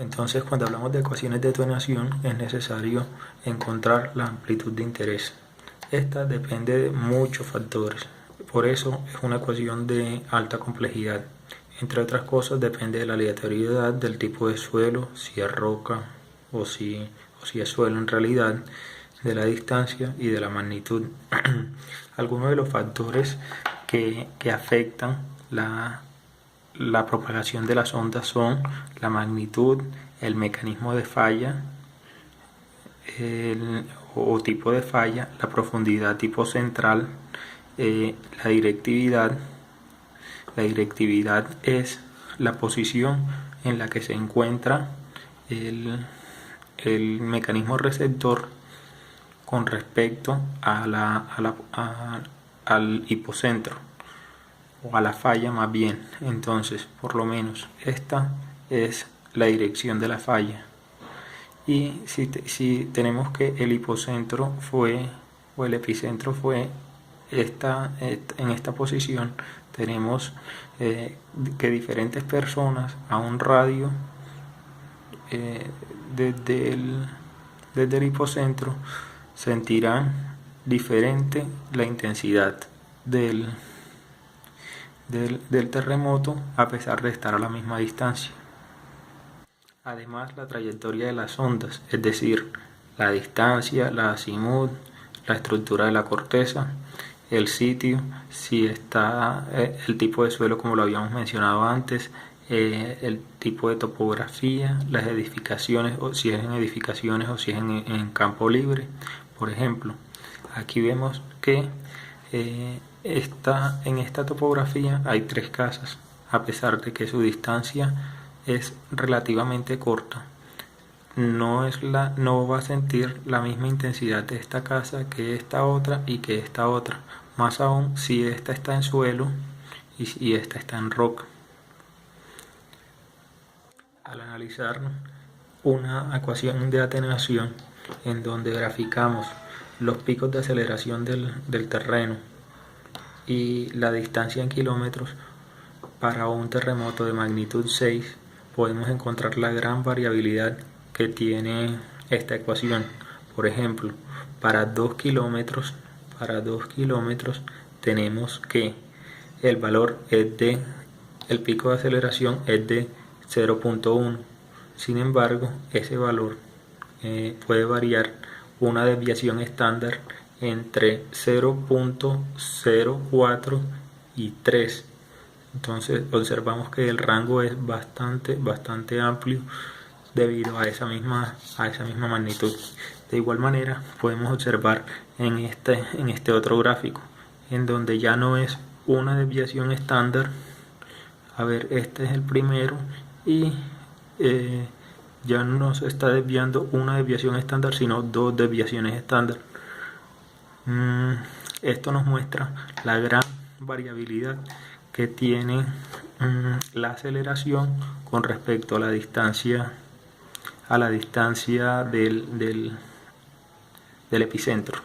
Entonces, cuando hablamos de ecuaciones de atenuación, es necesario encontrar la amplitud de interés. Esta depende de muchos factores, por eso es una ecuación de alta complejidad. Entre otras cosas, depende de la aleatoriedad, del tipo de suelo, si es roca o si es suelo en realidad, de la distancia y de la magnitud. Algunos de los factores que afectan la propagación de las ondas son la magnitud, el mecanismo de falla o tipo de falla, la profundidad tipo central, la directividad. La directividad es la posición en la que se encuentra el mecanismo receptor con respecto al hipocentro o a la falla más bien. Entonces, por lo menos esta es la dirección de la falla. Y si tenemos que el hipocentro fue o el epicentro fue en esta posición, tenemos que diferentes personas a un radio desde el hipocentro sentirán diferente la intensidad del terremoto a pesar de estar a la misma distancia. Además, la trayectoria de las ondas, es decir, la distancia, la azimut, la estructura de la corteza, el sitio, si está el tipo de suelo como lo habíamos mencionado antes, el tipo de topografía, las edificaciones, o si es en edificaciones o si es en campo libre. Por ejemplo, aquí vemos que en esta topografía hay 3 casas, a pesar de que su distancia es relativamente corta. No va a sentir la misma intensidad de esta casa que esta otra y que esta otra, más aún si esta está en suelo y esta está en roca. Al analizar una ecuación de atenuación en donde graficamos los picos de aceleración del terreno y la distancia en kilómetros para un terremoto de magnitud 6, podemos encontrar la gran variabilidad que tiene esta ecuación. Por ejemplo, para 2 kilómetros tenemos que el valor el pico de aceleración es de 0.1. Sin embargo, ese valor puede variar una desviación estándar entre 0.04 y 3. Entonces observamos que el rango es bastante amplio debido a esa misma magnitud. De igual manera podemos observar en este otro gráfico, en donde ya no es una desviación estándar. A ver, este es el primero y ya no se está desviando una desviación estándar, sino 2 desviaciones estándar. Esto nos muestra la gran variabilidad que tiene la aceleración con respecto a la distancia del epicentro.